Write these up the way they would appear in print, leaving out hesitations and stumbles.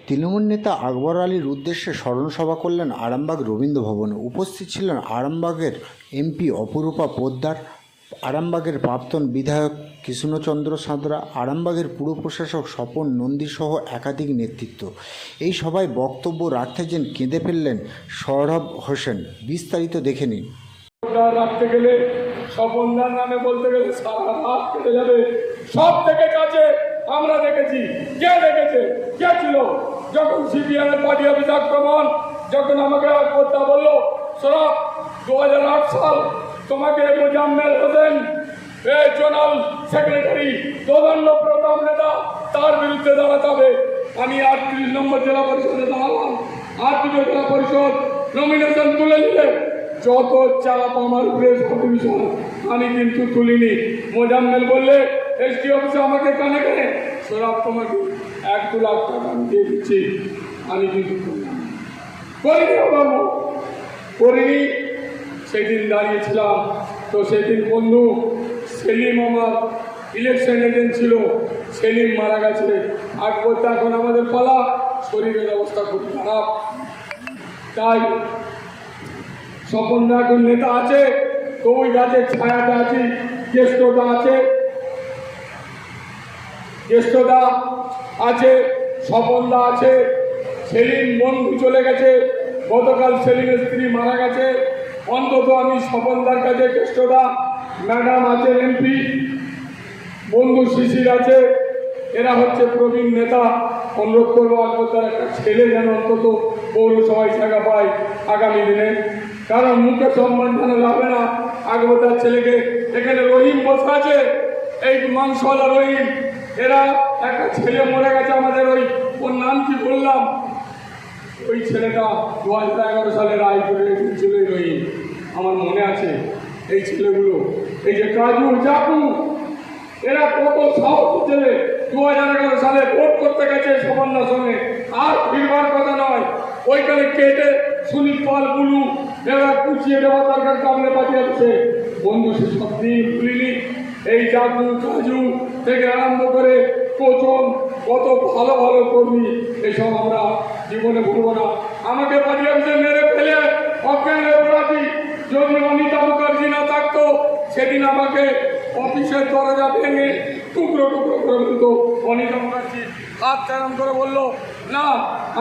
তৃণমূল নেতা আকবর আলীর উদ্দেশ্যে স্মরণসভা করলেন আরামবাগ রবীন্দ্র ভবনে। উপস্থিত ছিলেন আরামবাগের এমপি অপরূপা পোদ্দার, আরামবাগের প্রাক্তন বিধায়ক কৃষ্ণচন্দ্র সাঁতরা, আরামবাগের পুর প্রশাসক স্বপন নন্দী সহ একাধিক নেতৃত্ব। এই সভায় বক্তব্য রাখতে যেন কেঁদে ফেললেন সৌরভ হোসেন। বিস্তারিত দেখে নিন। রাখতে গেলে স্বপনদার নামে বলতে গেলে সারা রাত কেটে যাবে। সব থেকে কাছে আমরা দেখেছি, কে দেখেছে, কে ছিল যখন সিপিএম এর পার্টি অফিস আক্রমণ, যখন আমাকে করতে বললো সরব 2008 সাল তোমাকে মোজাম্মেল হোসেন জোনাল সেক্রেটারি দোদণ্ড প্রতাপ নেতা তার বিরুদ্ধে দাঁড়াতে হবে। আমি 38 নম্বর জেলা পরিষদে দাঁড়ালাম। 8 জেলা পরিষদ নমিনেশন তুলে নিলে যত চাপ আমার উপরে বিষয় আমি কিন্তু তুলিনি। মোজাম্মেল বললে এসডি অফিসে আমাকে কানে কানে সরব তোমাকে 1-2 লাখ টাকা আমি দিয়ে দিচ্ছি, আমি কিন্তু করিনি। সেদিন দাঁড়িয়েছিলাম তো সেদিন বন্ধু সেলিম আমার ইলেকশন এজেন্ট ছিল, সেলিম মারা গেছে। আগ করতে এখন আমাদের পালা, শরীরের অবস্থা খুব খারাপ। তাই স্বপনদা এখন নেতা আছে তো ওই গাছের ছায়াতে আছি। জ্যেষ্ঠদা আছে, স্বপনদা আছে, সেলিম বন্ধু চলে গেছে, গতকাল সেলিমের স্ত্রী মারা গেছে। অন্তত আমি স্বপনদার কাছে, জ্যেষ্ঠদা ম্যাডাম আছে, এমপি বন্ধু শিশির আছে, এরা হচ্ছে প্রবীণ নেতা। অনুরোধ করবো আকবরদার একটা ছেলে যেন অন্তত পৌরসভায় জায়গা পায় আগামী দিনে, কারণ মুখে সম্মান জানালে হবে না। আকবরদার ছেলেকে এখানে রহিম বসে আছে, এই মাংসওয়ালা রহিম, এরা একটা ছেলে মরে গেছে আমাদের, ওর নাম কি বললাম, ওই ছেলেটা 2011 সালে রায় করে ছিল রহিম, আমার মনে আছে। এই ছেলেগুলো, এই যে কাজু জাকু, এরা কত সাহস ছেলে 2011 সালে ভোট করতে গেছে স্বপনদার সঙ্গে, আর ফিরবার কথা নয়। ওইখানে কেটে সুনীল পাল বুলু এরা কুচিয়ে দেওয়া দরকার, সামনে পাঠিয়েছে বন্ধু। সে সব দিন ভুলিনি। এই জাকু কাজু থেকে আরম্ভ করে কোচন, কত ভালো ভালো কর্মী, এসব আমরা জীবনে ভুলব না। আমাকে পাঠিয়েছে মেরে ফেলে অজ্ঞান হয়ে পড়াচ্ছি। যদি অনিতা মুখার্জি না থাকতো সেদিন আমাকে অফিসের দরজা ভেঙে টুকরো টুকরো করে বলতো। অনিতা মুখার্জি হাত চারণ করে বললো, না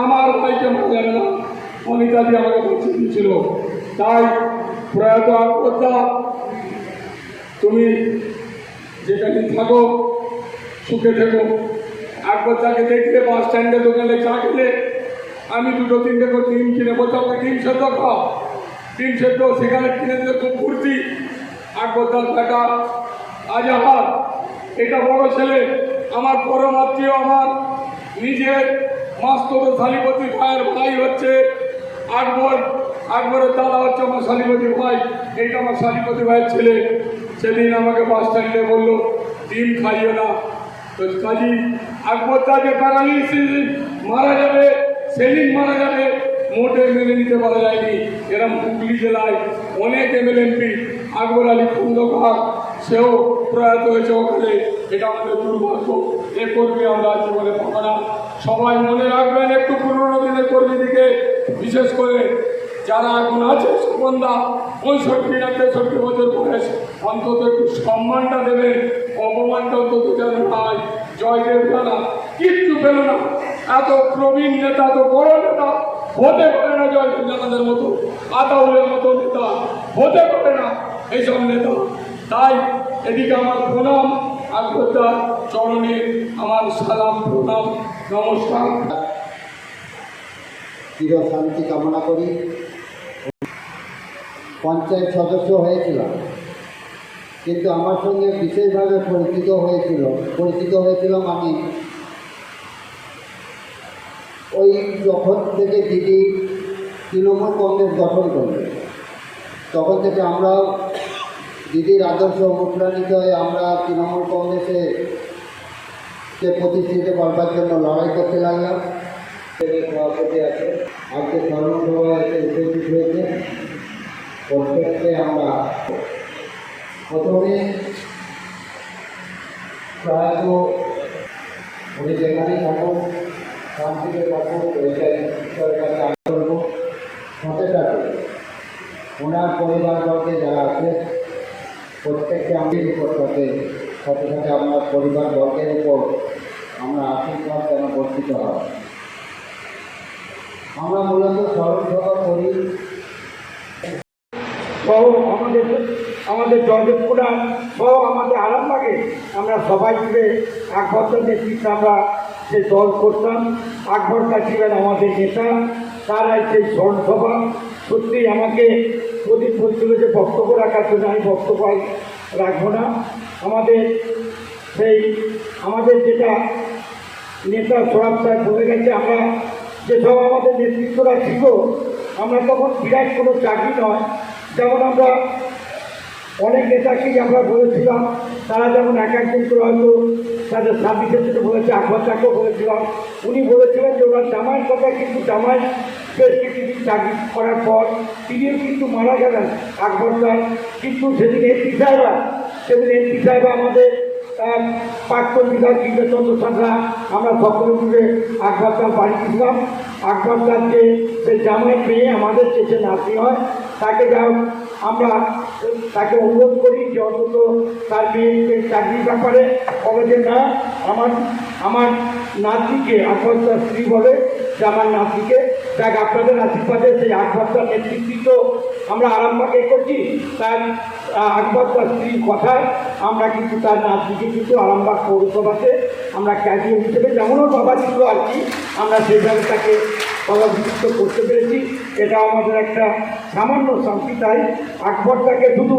আমার ভাইকে মারা যাবে না। অনিতাদি আমাকে বাঁচিয়ে দিয়েছিল। তাই প্রয়াত আকবরদা, তুমি যেখানে থাকো সুখে থেকো। আকবরদাকে দেখলে বাস স্ট্যান্ডে দোকানে চা খেলে আমি 2-3 করে ডিম কিনে বলতে হবে, ডিম সেদ্ধ খাও, ডিম সেদ্ধ সেখানে কিনে দিলে খুব ফুর্তি। আকবরদার বেটা আজাহার, এটা বড় ছেলে, আমার পরম আত্মীয়, আমার নিজের মাস্তত শালীপতি ভাইয়ের ভাই হচ্ছে আকবর। আকবরের দাদা হচ্ছে আমার শালীপতি ভাই, এইটা আমার শালীপতি ভাইয়ের ছেলে। সেদিন আমাকে বাস স্ট্যান্ডে বললো ডিম খাইও না। তো কাজী আকবরদা যে প্যারালিসিস মারা যাবে, সেদিন মারা যাবে, মোটে মেনে নিতে পারা যায়নি। এরম হুগলি জেলায় অনেক এমএলএমপি, আকবর আলী খন্দকার সেও প্রয়াত হয়েছে ওখানে। এটা আমাদের দুর্ভাগ্য, এ কর্মী আমরা জীবনে পাবো না। সবাই মনে রাখবেন একটু পুরনো দিনের কর্মীদিকে, বিশেষ করে যারা এখন আছে স্বপনদা 65 না 63 বছর বয়স, অন্তত একটু সম্মানটা দেবেন। অপমানটা অন্তত যেন নাই। জয়দেব জানা কিচ্ছু পেল না, এত প্রবীণ নেতা, এত বড় নেতা হতে পারে না। জয়দেব জানাদের মতো, আতাউলের মতো নেতা হতে পারে না এইসব নেতা। তাই এদিকে আমার প্রণাম, আকবরদার চরণে আমার সালাম, প্রণাম, নমস্কার। চির শান্তি কামনা করি। পঞ্চায়েত সদস্য হয়েছিলাম, কিন্তু আমার সঙ্গে বিশেষভাবে পরিচিত হয়েছিলাম আমি ওই যখন থেকে দিদি তৃণমূল কংগ্রেস গঠন করবে, তখন থেকে আমরাও দিদির আদর্শ অনুপ্রাণিত হয়ে আমরা তৃণমূল কংগ্রেসে প্রতিষ্ঠিত করবার জন্য লড়াই করতে লাগলাম। সভাপতি আছে, আজকে স্মরণসভা উপস্থিত হয়েছে। প্রত্যেককে আমরা প্রথমে প্রয়াত উনি যেখানেই থাকুন শান্তিকে থাকুক, এটাই ঈশ্বরের কাছে আশা করবো। সাথে সাথে ওনার পরিবারবর্গে যারা আছে প্রত্যেককে আমি সাথে সাথে সাথে আপনার পরিবারবর্গের উপর আমরা আশীর্বাদ যেন বর্ষিত হয়। আমরা মূলত স্মরণ সভা করি সহ আমাদের জয়দেবপুরা সহ আমাদের আরামবাগে আমরা সবাই মিলে আকবরদার নেতৃত্বে আমরা যে দল করতাম। আকবরদা ছিলেন আমাদের নেতা, তারাই সেই স্মরণসভা। সত্যি আমাকে প্রদীপ বলছিল যে বক্তব্য রাখার জন্য, আমি বক্তব্য রাখবো না। আমাদের যেটা নেতা সৌরভ সাহেব বলে গেছে, আমরা যেসব আমাদের নেতৃত্বরা ছিল, আমরা তখন বিরাট কোনো চাকরি নয়। যেমন আমরা অনেক নেতাকেই আমরা বলেছিলাম, তারা যেমন এক একজন করে হয়তো তাদের সার্ভিসের জন্য বলেছে, আকবরদাকেও বলেছিলাম। উনি বলেছিলেন যে ওনার জামাইয়ের কথা, কিন্তু জামাই বেশ কিছুদিন চাকরি করার পর তিনিও কিন্তু মারা গেলেন আকবরদা। কিন্তু সেদিন এমপি সাহেব আমাদের প্রাক্তন বিধায়ক কৃষ্ণচন্দ্র সাঁতরা, আমরা সকলে মিলে আকবরদার বাড়ি ছিলাম। আকবরদারকে সে জামাই পেয়ে আমাদের চেষে নাতি হয়, তাকে যাও আমরা তাকে অনুরোধ করি যে অন্তত তার মেয়েকে চাকরির ব্যাপারে বলে যে না, আমার নাতিকে, আকবরদার স্ত্রী বলে যে আমার নাতিকে, দেখ আপনাদের আশীর্বাদে সেই আকবরদার নেতৃত্ব আমরা আরামবাগে করছি। তার আকবরদার স্ত্রীর কথায় আমরা কিন্তু তার নাতিকে কিন্তু আরামবাগ পৌরসভাতে আমরা ক্যারিয়ার হিসেবে, যেমন ওর বাবা ছিল আর কি, আমরা সেইভাবে তাকে সভাপতিত্ব করতে পেরেছি। এটা আমাদের একটা সামান্য শান্তি। তাই আকবরদাকে শুধু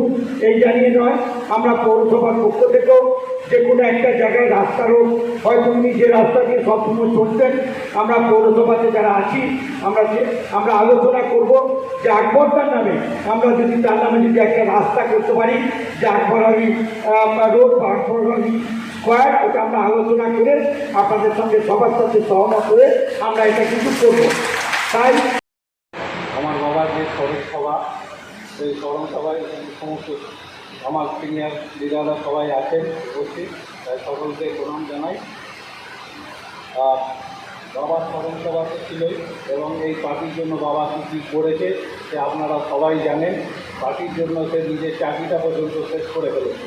এই জানিয়ে নয়, আমরা পৌরসভার পক্ষ থেকেও যে কোনো একটা জায়গায় রাস্তারও হয়তো উনি যে রাস্তা দিয়ে সবসময় চলতেন, আমরা পৌরসভাতে যারা আছি আমরা আলোচনা করব যে আকবরদার নামে আমরা যদি তার নামে যদি একটা রাস্তা করতে পারি, যে আকবর আলী রোড বা আকবর আলী স্কোয়ার, ওটা আমরা আলোচনা করে আপনাদের সঙ্গে সবার সাথে সহমত হয়ে আমরা এটা কিন্তু করব। তাই আমার বাবার যে স্মরণ সভা, সেই স্মরণ সভায় সমস্ত আমার সিনিয়র লিডাররা সবাই আছেন উপস্থিত, তাই সকলকে প্রণাম জানাই। আর বাবার স্মরণ সভা তো ছিলই, এবং এই পার্টির জন্য বাবা কী কী করেছে সে আপনারা সবাই জানেন। পার্টির জন্য সে নিজের চাকরিটা পর্যন্ত শেষ করে ফেলেছে,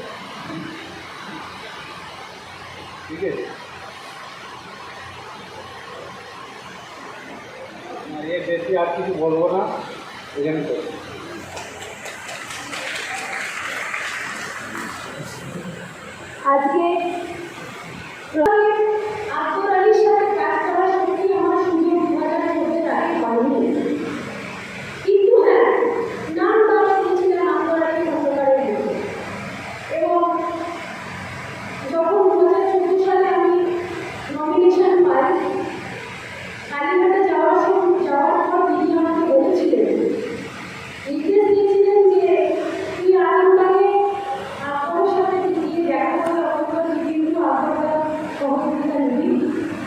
ঠিক আছে। এর বেশি আর কিছু বলবো না, এখানে তো আজকে আকবর আলীর সাথে কাজ করার সত্যি আমার সুযোগ 2014 আগে পাইনি, কিন্তু হ্যাঁ নাম তারা দিয়েছিলেন আকবর আলী খন্দকারের মধ্যে। এবং যখন 2014 সালে আমি নমিনেশন পাই, কালীঘাটে যাওয়ার পর দিদি আমাকে বলেছিলেন, নির্দেশ দিয়েছিলেন যে তুই আরামবাগে আকবরের সাথে গিয়ে দেখা করে অন্তত কিন্তু আকবরদার সহযোগিতা নিবি।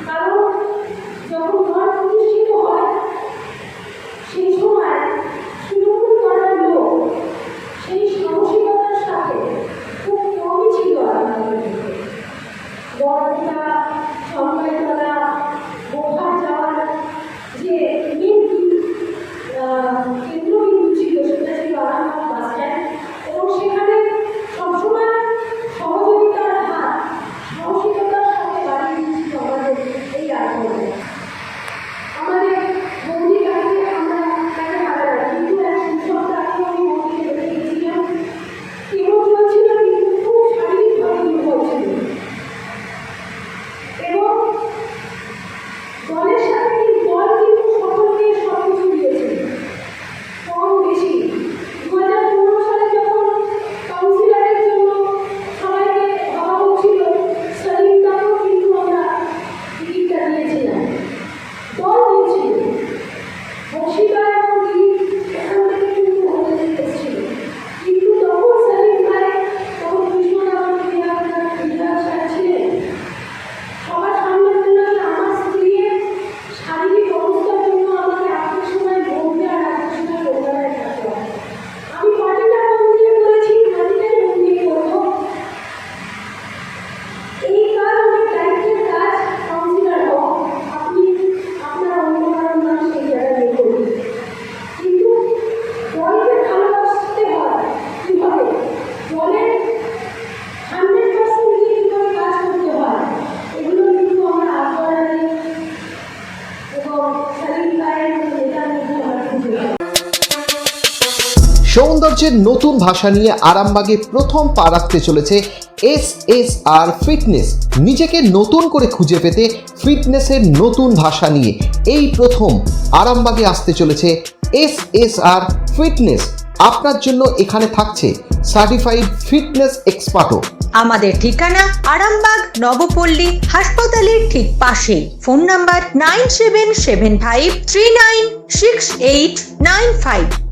কারণ যখন ঘর প্রতিষ্ঠিত হয় সেই সময় তৃণমূল করার লোক সেই সাহসিকতার সাথে খুব কমই ছিল আরামবাগের মধ্যে। বড়টা সরকারিতলা বোখার যাওয়ার যে মেন কেন্দ্রবিন্দু ছিল সেটা ছিল আরামবাগ বাস স্ট্যান্ড, এবং সেখানে সবসময় সহযোগিতার হাত সাহসিকতার সাথে বাড়িয়ে দিচ্ছিল আমাদের এই আন্দোলনে। আমাদের বন্দি কাছে আমরা তাকে হারাই, কিন্তু এক সপ্তাহ আগে আমি বন্দিকে দেখে গেছিলাম, কেমন চলছিল, কিন্তু খুব শারীরিকভাবে দুর্বল ছিল। এবং দলের সাথে দল কিন্তু সকলকে সব কিছু দিয়েছে, কম বেশি। 2015 সালে যখন কাউন্সিলরের জন্য সবাইকে ভাবা হচ্ছিল, সলিমদাকেও কিন্তু আমরা টিকিটটা দিয়েছিলাম, দল দিয়েছিল। বক্সিদা এবং দিলীপ এখান থেকে কিন্তু আমাদের এসেছিল, কিন্তু তখন সলিম ভাই, তখন কৃষ্ণনগর বিধায়ক সাহেব ছিলেন, সবার সামনে বললেন আমার স্ত্রীর সৌন্দর্যের নতুন ভাষা নিয়ে আরামবাগে প্রথম পা রাখতে চলেছে SSR ফিটনেস। নিজেকে নতুন করে খুঁজে পেতে ফিটনেসের নতুন ভাষা নিয়ে এই প্রথম আরামবাগে আসতে চলেছে SSR ফিটনেস। আপনার জন্য এখানে থাকছে সার্টিফাইড ফিটনেস এক্সপার্টও। আমাদের ঠিকানা আরামবাগ নবপল্লী হাসপাতালের ঠিক পাশে। Phone number 9775396895।